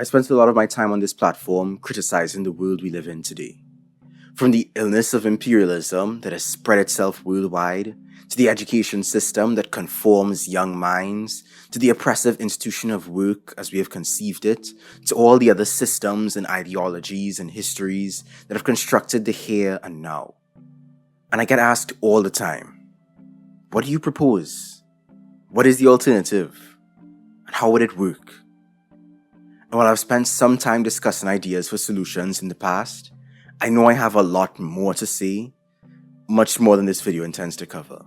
I spent a lot of my time on this platform criticizing the world we live in today. From the illness of imperialism that has spread itself worldwide, to the education system that conforms young minds, to the oppressive institution of work as we have conceived it, to all the other systems and ideologies and histories that have constructed the here and now. And I get asked all the time, what do you propose? What is the alternative? And how would it work? And while I've spent some time discussing ideas for solutions in the past, I know I have a lot more to say, much more than this video intends to cover.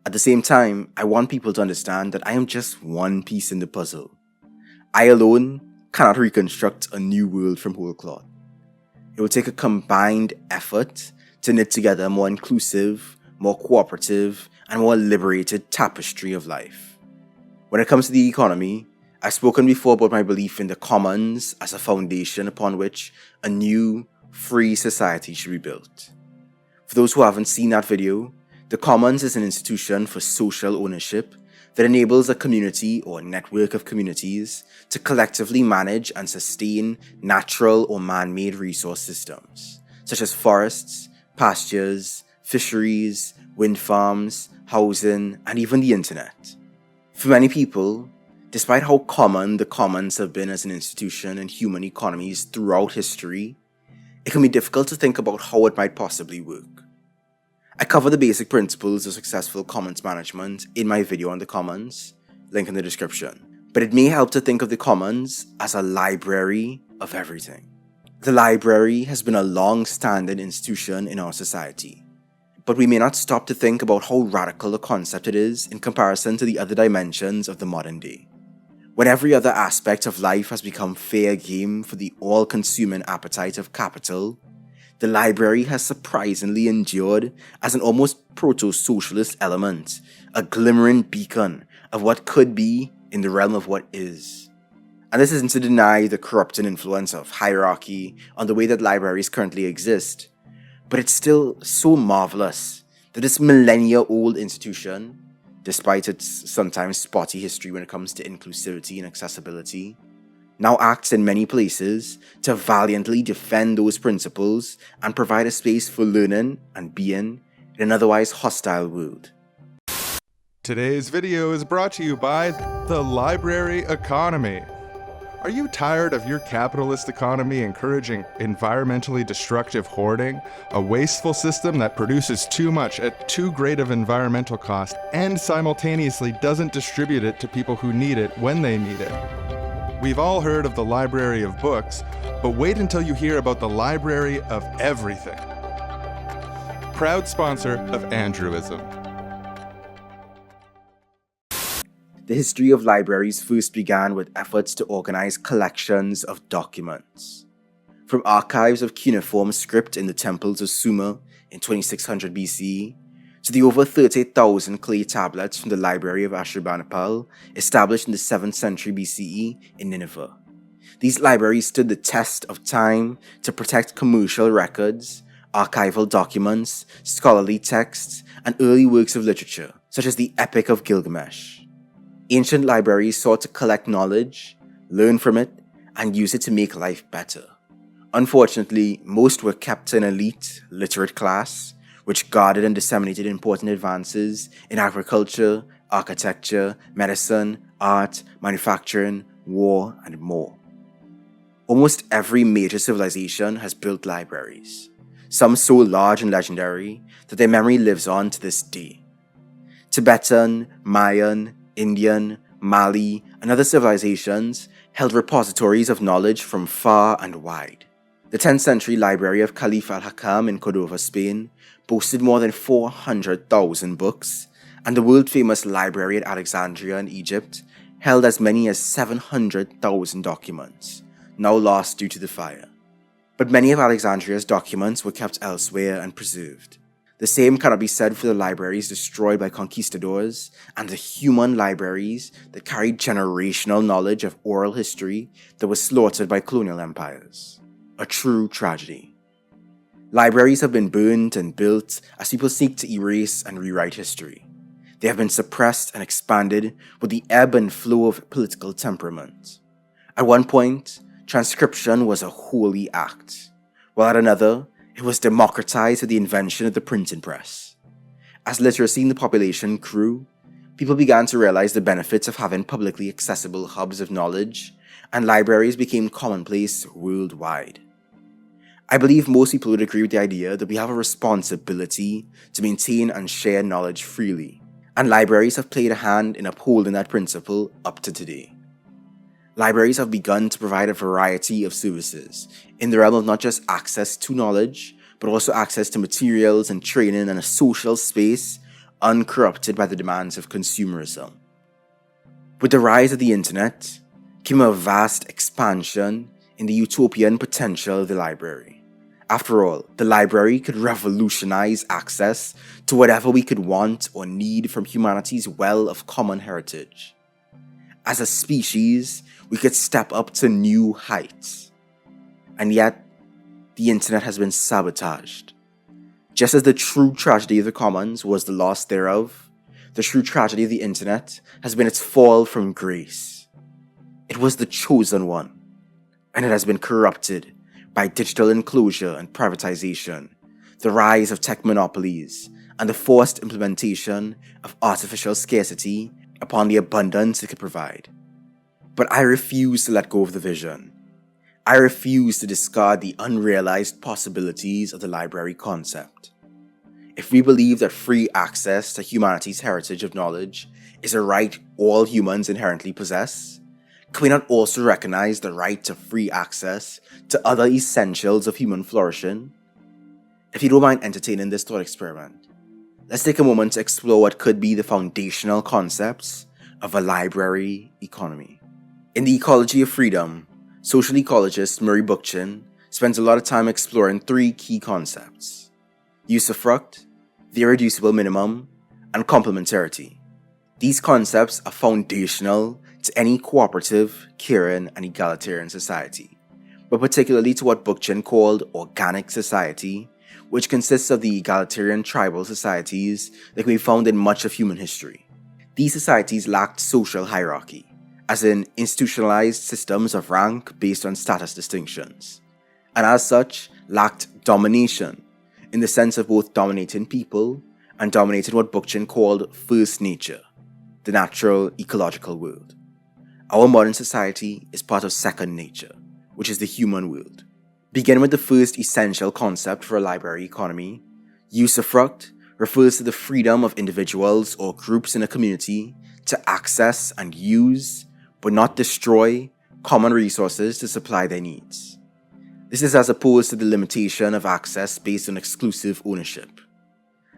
At the same time, I want people to understand that I am just one piece in the puzzle. I alone cannot reconstruct a new world from whole cloth. It will take a combined effort to knit together a more inclusive, more cooperative, and more liberated tapestry of life. When it comes to the economy, I've spoken before about my belief in the commons as a foundation upon which a new, free society should be built. For those who haven't seen that video, the commons is an institution for social ownership that enables a community or network of communities to collectively manage and sustain natural or man-made resource systems, such as forests, pastures, fisheries, wind farms, housing, and even the internet. For many people, despite how common the commons have been as an institution in human economies throughout history, it can be difficult to think about how it might possibly work. I cover the basic principles of successful commons management in my video on the commons, link in the description, but it may help to think of the commons as a library of everything. The library has been a long-standing institution in our society, but we may not stop to think about how radical a concept it is in comparison to the other dimensions of the modern day. When every other aspect of life has become fair game for the all-consuming appetite of capital, the library has surprisingly endured as an almost proto-socialist element, a glimmering beacon of what could be in the realm of what is. And this isn't to deny the corrupting influence of hierarchy on the way that libraries currently exist, but it's still so marvelous that this millennia-old institution, despite its sometimes spotty history when it comes to inclusivity and accessibility, now acts in many places to valiantly defend those principles and provide a space for learning and being in an otherwise hostile world. Today's video is brought to you by the library economy. Are you tired of your capitalist economy encouraging environmentally destructive hoarding, a wasteful system that produces too much at too great of environmental cost and simultaneously doesn't distribute it to people who need it when they need it? We've all heard of the library of books, but wait until you hear about the library of everything. Proud sponsor of Andrewism. The history of libraries first began with efforts to organize collections of documents. From archives of cuneiform script in the temples of Sumer in 2600 BCE, to the over 30,000 clay tablets from the Library of Ashurbanipal, established in the 7th century BCE in Nineveh. These libraries stood the test of time to protect commercial records, archival documents, scholarly texts, and early works of literature, such as the Epic of Gilgamesh. Ancient libraries sought to collect knowledge, learn from it, and use it to make life better. Unfortunately, most were kept to an elite, literate class, which guarded and disseminated important advances in agriculture, architecture, medicine, art, manufacturing, war, and more. Almost every major civilization has built libraries, some so large and legendary that their memory lives on to this day. Tibetan, Mayan, Indian, Mali, and other civilizations held repositories of knowledge from far and wide. The 10th century library of Caliph al-Hakam in Cordova, Spain, boasted more than 400,000 books, and the world-famous library at Alexandria in Egypt held as many as 700,000 documents, now lost due to the fire. But many of Alexandria's documents were kept elsewhere and preserved. The same cannot be said for the libraries destroyed by conquistadors and the human libraries that carried generational knowledge of oral history that was slaughtered by colonial empires. A true tragedy. Libraries have been burned and built as people seek to erase and rewrite history. They have been suppressed and expanded with the ebb and flow of political temperament. At one point, transcription was a holy act, while at another, it was democratized with the invention of the printing press. As literacy in the population grew, people began to realize the benefits of having publicly accessible hubs of knowledge, and libraries became commonplace worldwide. I believe most people would agree with the idea that we have a responsibility to maintain and share knowledge freely, and libraries have played a hand in upholding that principle up to today. Libraries have begun to provide a variety of services in the realm of not just access to knowledge, but also access to materials and training and a social space uncorrupted by the demands of consumerism. With the rise of the internet came a vast expansion in the utopian potential of the library. After all, the library could revolutionize access to whatever we could want or need from humanity's well of common heritage. As a species, we could step up to new heights. And yet, the internet has been sabotaged. Just as the true tragedy of the commons was the loss thereof, the true tragedy of the internet has been its fall from grace. It was the chosen one, and it has been corrupted by digital enclosure and privatization, the rise of tech monopolies, and the forced implementation of artificial scarcity upon the abundance it could provide. But I refuse to let go of the vision. I refuse to discard the unrealized possibilities of the library concept. If we believe that free access to humanity's heritage of knowledge is a right all humans inherently possess, can we not also recognize the right to free access to other essentials of human flourishing? If you don't mind entertaining this thought experiment, let's take a moment to explore what could be the foundational concepts of a library economy. In the Ecology of Freedom, social ecologist Bookchin spends a lot of time exploring three key concepts: usufruct, the irreducible minimum, and complementarity. These concepts are foundational to any cooperative, caring, and egalitarian society, but particularly to what Bookchin called organic society, which consists of the egalitarian tribal societies that can be found in much of human history. These societies lacked social hierarchy, as in institutionalized systems of rank based on status distinctions, and as such lacked domination, in the sense of both dominating people and dominating what Bookchin called first nature, the natural ecological world. Our modern society is part of second nature, which is the human world. Beginning with the first essential concept for a library economy, usufruct refers to the freedom of individuals or groups in a community to access and use, but not destroy, common resources to supply their needs. This is as opposed to the limitation of access based on exclusive ownership.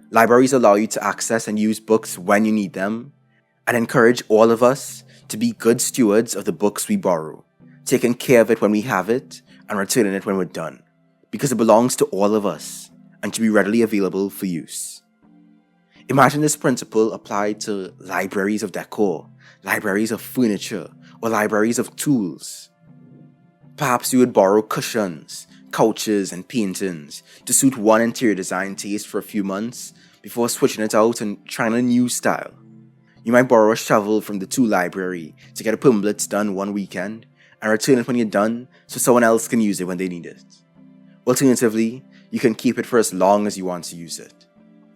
Libraries allow you to access and use books when you need them, and encourage all of us to be good stewards of the books we borrow, taking care of it when we have it and returning it when we're done, because it belongs to all of us and to be readily available for use. Imagine this principle applied to libraries of decor, libraries of furniture, or libraries of tools. Perhaps you would borrow cushions, couches, and paintings to suit one interior design taste for a few months before switching it out and trying a new style. You might borrow a shovel from the tool library to get a permablitz done one weekend and return it when you're done so someone else can use it when they need it. Alternatively, you can keep it for as long as you want to use it,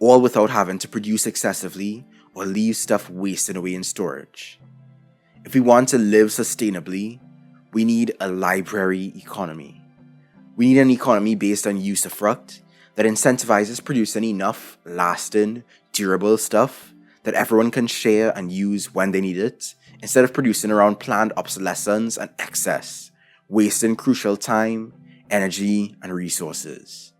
all without having to produce excessively or leave stuff wasting away in storage. If we want to live sustainably, we need a library economy. We need an economy based on usufruct that incentivizes producing enough lasting, durable stuff that everyone can share and use when they need it, instead of producing around planned obsolescence and excess, wasting crucial time, energy, and resources.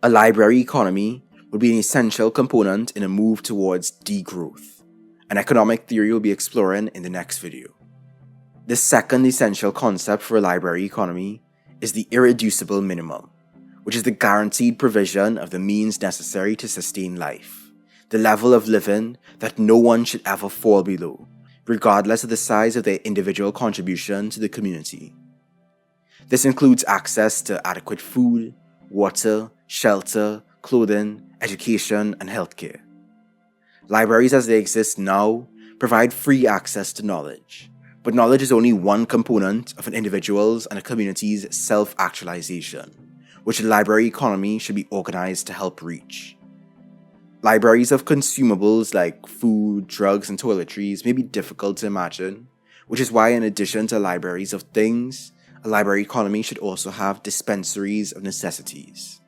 A library economy would be an essential component in a move towards degrowth, an economic theory we'll be exploring in the next video. The second essential concept for a library economy is the irreducible minimum, which is the guaranteed provision of the means necessary to sustain life, the level of living that no one should ever fall below, regardless of the size of their individual contribution to the community. This includes access to adequate food, water, shelter, clothing, education, and healthcare. Libraries as they exist now provide free access to knowledge, But knowledge is only one component of an individual's and a community's self-actualization, which a library economy should be organized to help reach. Libraries of consumables like food, drugs, and toiletries may be difficult to imagine, which is why in addition to libraries of things, a library economy should also have dispensaries of necessities.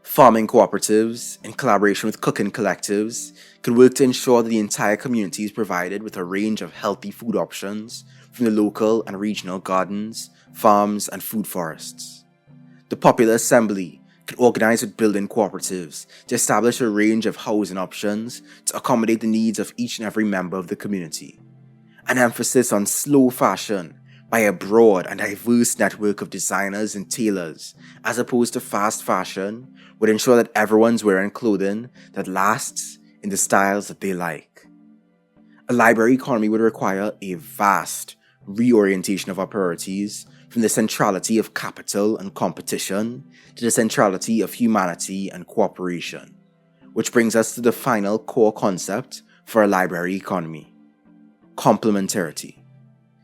Farming cooperatives, in collaboration with cooking collectives, can work to ensure that the entire community is provided with a range of healthy food options from the local and regional gardens, farms, and food forests. The Popular Assembly can organize with building cooperatives to establish a range of housing options to accommodate the needs of each and every member of the community. An emphasis on slow fashion by a broad and diverse network of designers and tailors, as opposed to fast fashion, would ensure that everyone's wearing clothing that lasts in the styles that they like. A library economy would require a vast reorientation of our priorities from the centrality of capital and competition to the centrality of humanity and cooperation, which brings us to the final core concept for a library economy: complementarity.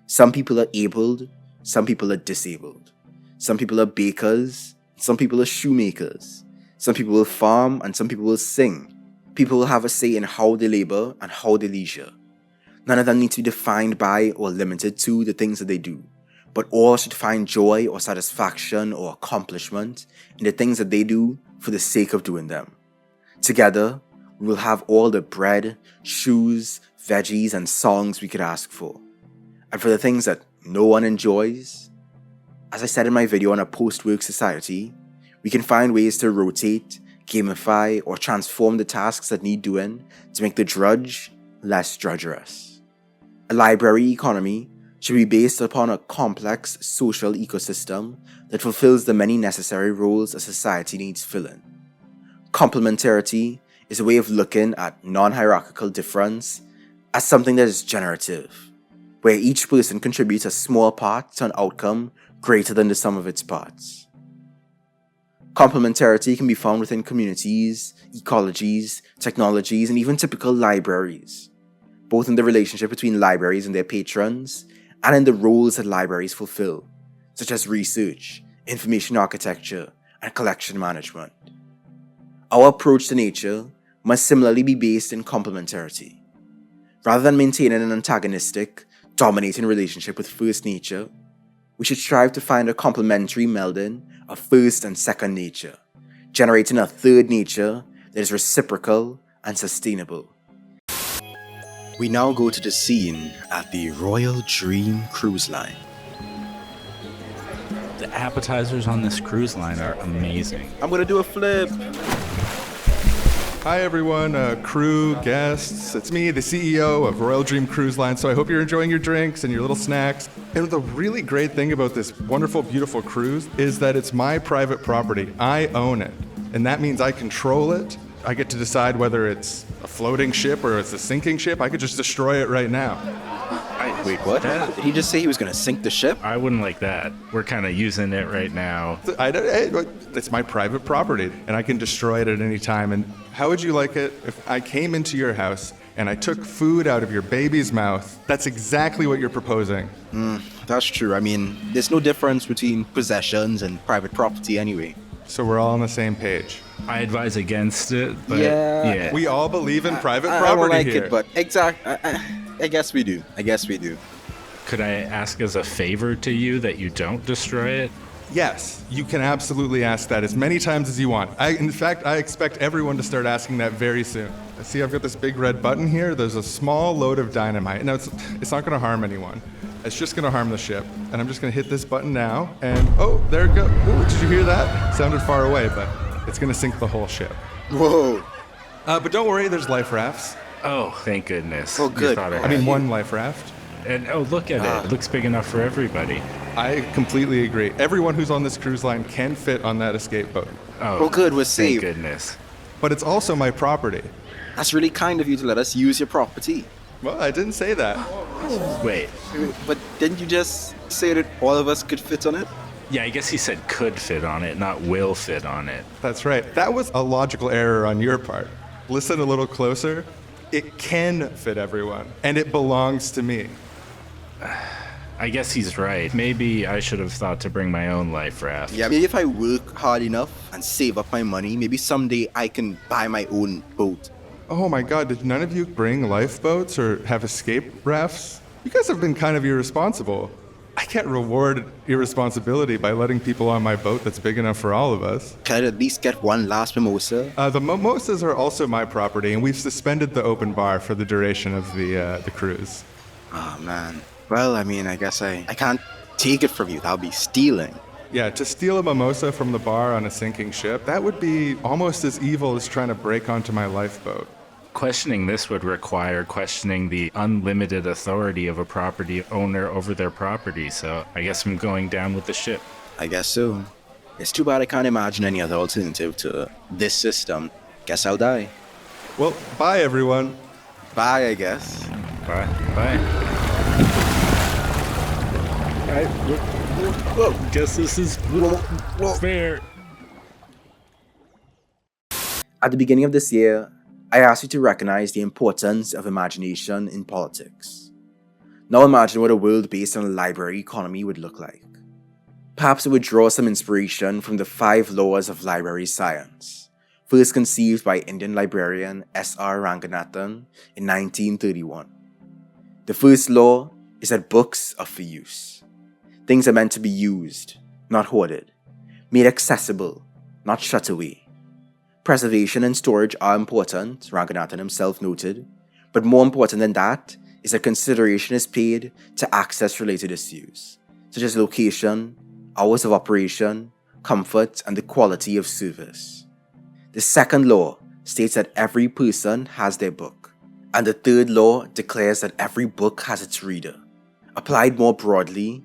Some people are abled, some people are disabled. Some people are bakers, some people are shoemakers. Some people will farm and some people will sing. People will have a say in how they labor and how they leisure. None of them need to be defined by or limited to the things that they do, but all should find joy or satisfaction or accomplishment in the things that they do for the sake of doing them. Together, we will have all the bread, shoes, veggies, and songs we could ask for. And for the things that no one enjoys, as I said in my video on a post-work society, we can find ways to rotate, gamify, or transform the tasks that need doing to make the drudge less drudgerous. A library economy should be based upon a complex social ecosystem that fulfills the many necessary roles a society needs filling. Complementarity is a way of looking at non-hierarchical difference as something that is generative, where each person contributes a small part to an outcome greater than the sum of its parts. Complementarity can be found within communities, ecologies, technologies, and even typical libraries, both in the relationship between libraries and their patrons, and in the roles that libraries fulfill, such as research, information architecture, and collection management. Our approach to nature must similarly be based in complementarity. Rather than maintaining an antagonistic, dominating relationship with first nature, we should strive to find a complementary melding of first and second nature, generating a third nature that is reciprocal and sustainable. We now go to the scene at the Royal Dream Cruise Line. The appetizers on this cruise line are amazing. I'm gonna do a flip. Hi everyone, crew, guests. It's me, the CEO of Royal Dream Cruise Line, so I hope you're enjoying your drinks and your little snacks. And the really great thing about this wonderful, beautiful cruise is that it's my private property. I own it. And that means I control it. I get to decide whether it's a floating ship or it's a sinking ship. I could just destroy it right now. Wait, what? Did he just say he was going to sink the ship? I wouldn't like that. We're kind of using it right now. It's my private property, and I can destroy it at any time. And how would you like it if I came into your house and I took food out of your baby's mouth? That's exactly what you're proposing. That's true. I mean, there's no difference between possessions and private property anyway. So we're all on the same page. I advise against it, but Yeah. We all believe in private property I don't like here. it, but I guess we do. could I ask as a favor to you that you don't destroy it? Yes, you can absolutely ask that as many times as you want. In fact, I expect everyone to start asking that very soon. I see I've got this big red button here. There's a small load of dynamite. Now, it's not going to harm anyone. It's just going to harm the ship. And I'm just going to hit this button now. And, oh, there it goes. Ooh, did you hear that? It sounded far away, but it's going to sink the whole ship. Whoa. But don't worry, there's life rafts. Oh, thank goodness. Oh, good. I mean, one life raft. And oh, look at it. It looks big enough for everybody. I completely agree. Everyone who's on this cruise line can fit on that escape boat. Oh, good. We're Thank safe. goodness. But it's also my property. That's really kind of you to let us use your property. Well, I didn't say that. Wait. But didn't you just say that all of us could fit on it? Yeah, I guess he said could fit on it, not will fit on it. That's right. That was a logical error on your part. Listen a little closer. It can fit everyone, and it belongs to me. I guess he's right. Maybe I should have thought to bring my own life raft. Yeah, maybe if I work hard enough and save up my money, maybe someday I can buy my own boat. Oh my god, did none of you bring lifeboats or have escape rafts? You guys have been kind of irresponsible. I can't reward irresponsibility by letting people on my boat that's big enough for all of us. Can I at least get one last mimosa? The mimosas are also my property, and we've suspended the open bar for the duration of the cruise. Oh man. Well, I mean, I guess I can't take it from you. That'll be stealing. Yeah, to steal a mimosa from the bar on a sinking ship, that would be almost as evil as trying to break onto my lifeboat. Questioning this would require questioning the unlimited authority of a property owner over their property, so I guess I'm going down with the ship. I guess so. It's too bad I can't imagine any other alternative to this system. Guess I'll die. Well, bye everyone. Bye, I guess. Bye. Bye. Guess this is fair. At the beginning of this year, I asked you to recognize the importance of imagination in politics. Now imagine what a world based on a library economy would look like. Perhaps it would draw some inspiration from the 5 laws of library science, first conceived by Indian librarian S.R. Ranganathan in 1931. The first law is that books are for use. Things are meant to be used, not hoarded, made accessible, not shut away. Preservation and storage are important, Ranganathan himself noted, but more important than that is that consideration is paid to access-related issues, such as location, hours of operation, comfort, and the quality of service. The second law states that every person has their book, and the third law declares that every book has its reader. Applied more broadly,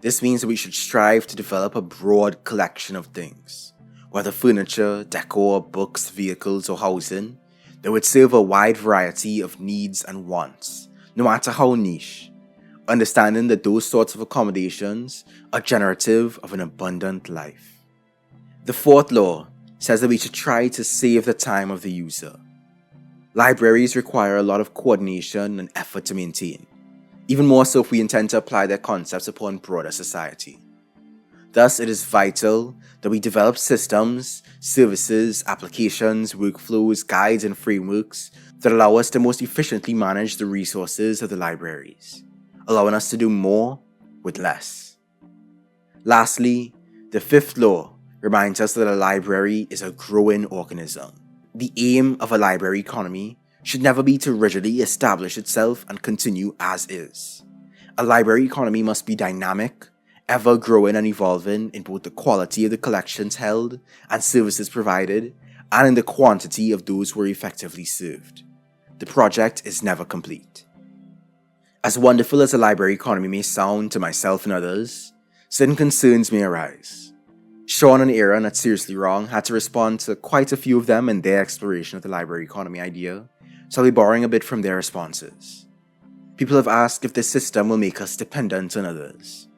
this means that we should strive to develop a broad collection of things, whether furniture, decor, books, vehicles, or housing, that would serve a wide variety of needs and wants, no matter how niche, understanding that those sorts of accommodations are generative of an abundant life. The fourth law says that we should try to save the time of the user. Libraries require a lot of coordination and effort to maintain, even more so if we intend to apply their concepts upon broader society. Thus, it is vital that we develop systems, services, applications, workflows, guides, and frameworks that allow us to most efficiently manage the resources of the libraries, allowing us to do more with less. Lastly, the fifth law reminds us that a library is a growing organism. The aim of a library economy should never be to rigidly establish itself and continue as is. A library economy must be dynamic, ever-growing and evolving in both the quality of the collections held and services provided, and in the quantity of those who are effectively served. The project is never complete. As wonderful as a library economy may sound to myself and others, certain concerns may arise. Sean and Aaron at Seriously Wrong had to respond to quite a few of them in their exploration of the library economy idea, so I'll be borrowing a bit from their responses. People have asked if this system will make us dependent on others.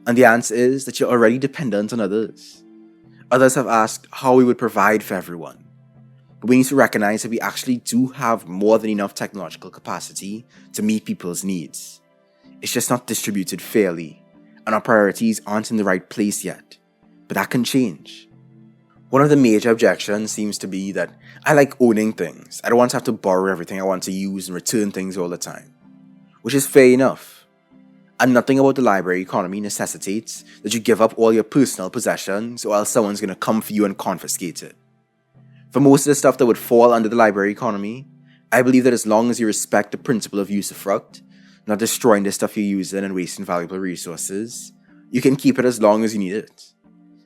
And the answer is that you're already dependent on others. Others have asked how we would provide for everyone. But we need to recognize that we actually do have more than enough technological capacity to meet people's needs. It's just not distributed fairly, and our priorities aren't in the right place yet. But that can change. One of the major objections seems to be that I like owning things. I don't want to have to borrow everything I want to use and return things all the time. Which is fair enough. And nothing about the library economy necessitates that you give up all your personal possessions or else someone's going to come for you and confiscate it. For most of the stuff that would fall under the library economy, I believe that as long as you respect the principle of usufruct, not destroying the stuff you're using and wasting valuable resources, you can keep it as long as you need it.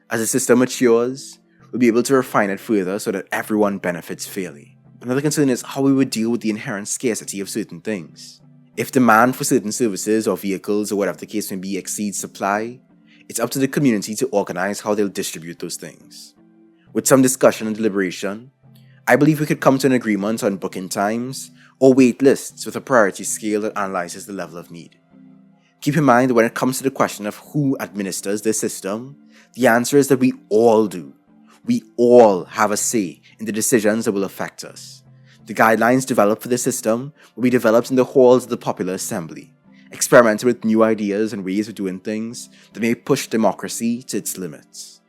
As the system matures, we'll be able to refine it further so that everyone benefits fairly. Another concern is how we would deal with the inherent scarcity of certain things. If demand for certain services or vehicles or whatever the case may be exceeds supply, it's up to the community to organize how they'll distribute those things. With some discussion and deliberation, I believe we could come to an agreement on booking times or wait lists with a priority scale that analyzes the level of need. Keep in mind that when it comes to the question of who administers this system, the answer is that we all do. We all have a say in the decisions that will affect us. The guidelines developed for this system will be developed in the halls of the Popular Assembly, experimenting with new ideas and ways of doing things that may push democracy to its limits.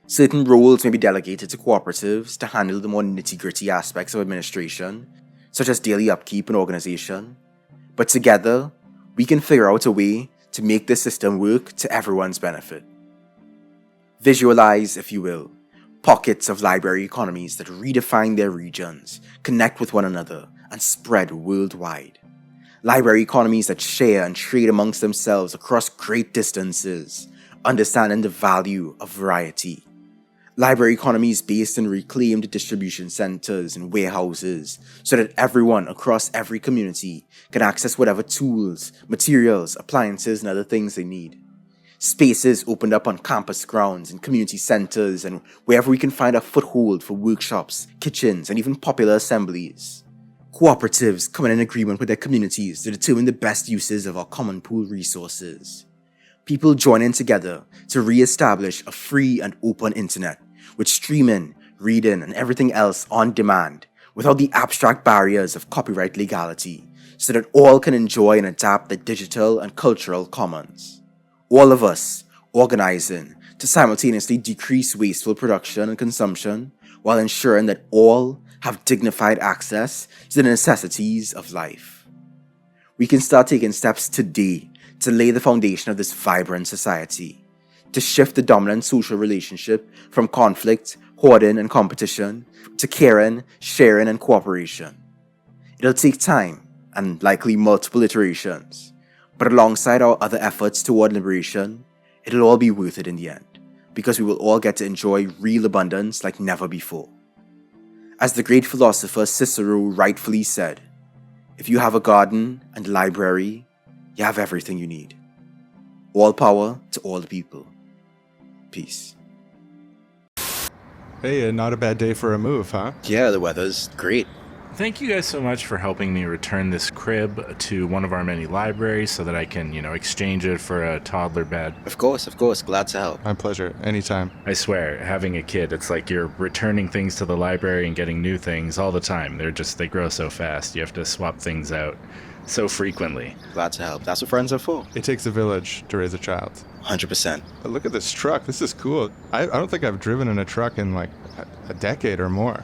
Certain roles may be delegated to cooperatives to handle the more nitty-gritty aspects of administration, such as daily upkeep and organization, but together, we can figure out a way to make this system work to everyone's benefit. Visualize, if you will, pockets of library economies that redefine their regions, connect with one another, and spread worldwide. Library economies that share and trade amongst themselves across great distances, understanding the value of variety. Library economies based in reclaimed distribution centers and warehouses so that everyone across every community can access whatever tools, materials, appliances, and other things they need. Spaces opened up on campus grounds and community centers and wherever we can find a foothold for workshops, kitchens, and even popular assemblies. Cooperatives coming in agreement with their communities to determine the best uses of our common pool resources. People joining together to re-establish a free and open internet with streaming, reading, and everything else on demand without the abstract barriers of copyright legality so that all can enjoy and adapt the digital and cultural commons. All of us organizing to simultaneously decrease wasteful production and consumption while ensuring that all have dignified access to the necessities of life. We can start taking steps today to lay the foundation of this vibrant society, to shift the dominant social relationship from conflict, hoarding, and competition to caring, sharing, and cooperation. It'll take time and likely multiple iterations, but alongside our other efforts toward liberation, it'll all be worth it in the end, because we will all get to enjoy real abundance like never before. As the great philosopher Cicero rightfully said, if you have a garden and a library, you have everything you need. All power to all the people. Peace. Hey, not a bad day for a move, huh? Yeah, the weather's great. Thank you guys so much for helping me return this crib to one of our many libraries so that I can, exchange it for a toddler bed. Of course. Glad to help. My pleasure. Anytime. I swear, having a kid, it's like you're returning things to the library and getting new things all the time. They grow so fast. You have to swap things out so frequently. Glad to help. That's what friends are for. It takes a village to raise a child. 100%. But look at this truck. This is cool. I don't think I've driven in a truck in like a decade or more.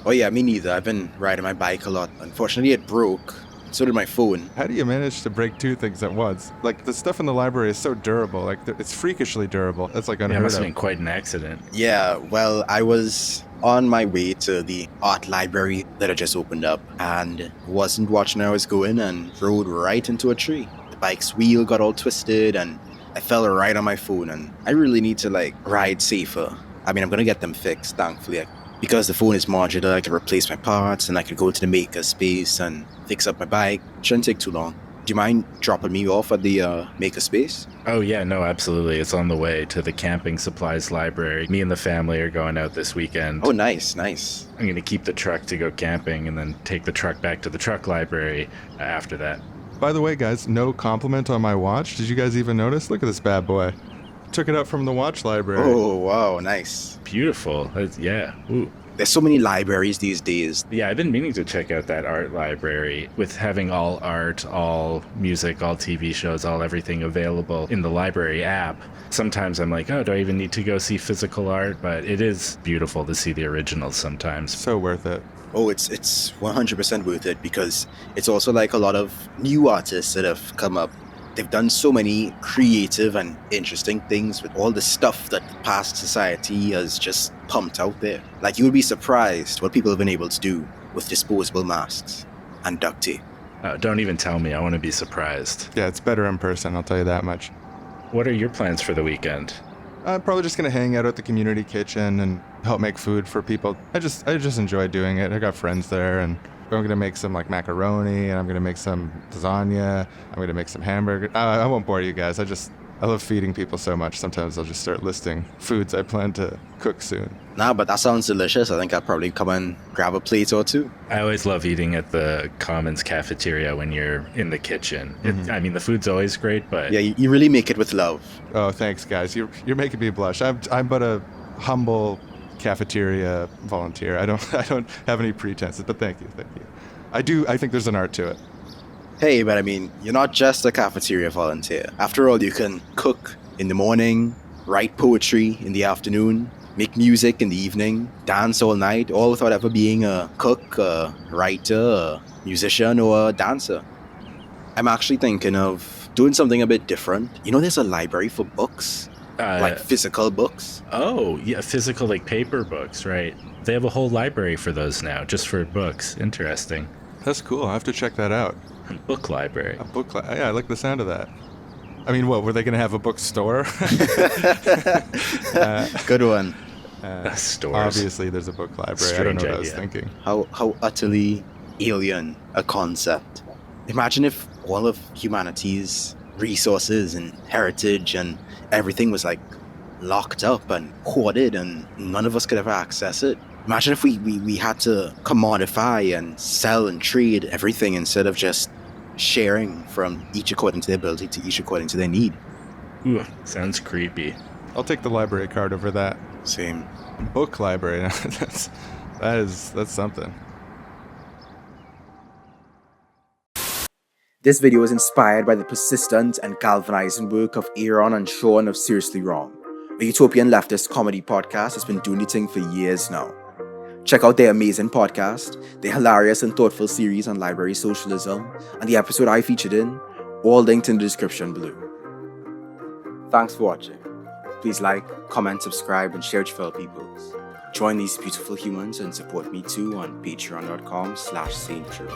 Oh yeah, me neither. I've been riding my bike a lot. Unfortunately, it broke. So did my phone. How do you manage to break two things at once? Like, the stuff in the library is so durable. Like, it's freakishly durable. That's like Yeah, it unheard must of. have been quite an accident. Yeah, well, I was on my way to the art library that had just opened up and wasn't watching where I was going and rode right into a tree. The bike's wheel got all twisted and I fell right on my phone, and I really need to ride safer. I mean, I'm gonna get them fixed, thankfully. Because the phone is modular, I can replace my parts and I can go to the maker space and fix up my bike. Shouldn't take too long. Do you mind dropping me off at the maker space? Oh yeah, no, absolutely. It's on the way to the camping supplies library. Me and the family are going out this weekend. Oh, nice. I'm going to keep the truck to go camping and then take the truck back to the truck library after that. By the way, guys, no compliment on my watch. Did you guys even notice? Look at this bad boy. Took it up from the watch library. Oh, wow, nice. Beautiful. Yeah. Ooh. There's so many libraries these days. Yeah, I've been meaning to check out that art library with having all art, all music, all TV shows, all everything available in the library app. Sometimes I'm like, oh, do I even need to go see physical art? But it is beautiful to see the originals sometimes. So worth it. Oh, it's 100% worth it because it's also like a lot of new artists that have come up. They've done so many creative and interesting things with all the stuff that past society has just pumped out there. Like, you would be surprised what people have been able to do with disposable masks and duct tape. Don't even tell me. I want to be surprised. Yeah, it's better in person, I'll tell you that much. What are your plans for the weekend? I'm probably just going to hang out at the community kitchen and help make food for people. I just enjoy doing it. I got friends there, and I'm going to make some macaroni, and I'm going to make some lasagna. I'm going to make some hamburger. I won't bore you guys. I love feeding people so much. Sometimes I'll just start listing foods I plan to cook soon. Nah, but that sounds delicious. I think I'll probably come and grab a plate or two. I always love eating at the Commons cafeteria when you're in the kitchen. Mm-hmm. The food's always great, but... Yeah, you really make it with love. Oh, thanks, guys. You're making me blush. I'm but a humble cafeteria volunteer. I don't have any pretenses, but thank you. I think there's an art to it. Hey, but I mean, you're not just a cafeteria volunteer. After all, you can cook in the morning, write poetry in the afternoon, make music in the evening, dance all night, all without ever being a cook, a writer, a musician, or a dancer. I'm actually thinking of doing something a bit different. You know, there's a library for books, like physical books. Oh, yeah, physical, like paper books, right? They have a whole library for those now, just for books. Interesting. That's cool. I have to check that out. Book library. Yeah, I like the sound of that. I mean, what, were they going to have a bookstore? Good one. Stores. Obviously, there's a book library. I don't know what I was thinking. How utterly alien a concept. Imagine if all of humanity's resources and heritage and everything was like locked up and hoarded and none of us could ever access it. Imagine if we had to commodify and sell and trade everything instead of just sharing from each according to their ability to each according to their need. Ooh, sounds creepy. I'll take the library card over that. Same. Book library. That's something. This video was inspired by the persistent and galvanizing work of Aaron and Sean of Seriously Wrong, a utopian leftist comedy podcast that's been doing the thing for years now. Check out their amazing podcast, their hilarious and thoughtful series on library socialism, and the episode I featured in, all linked in the description below. Thanks for watching. Please like, comment, subscribe, and share with your fellow peoples. Join these beautiful humans and support me too on patreon.com/sainttrue.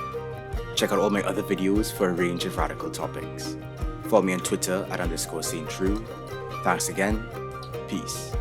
Check out all my other videos for a range of radical topics. Follow me on Twitter @_sainttrue. Thanks again. Peace.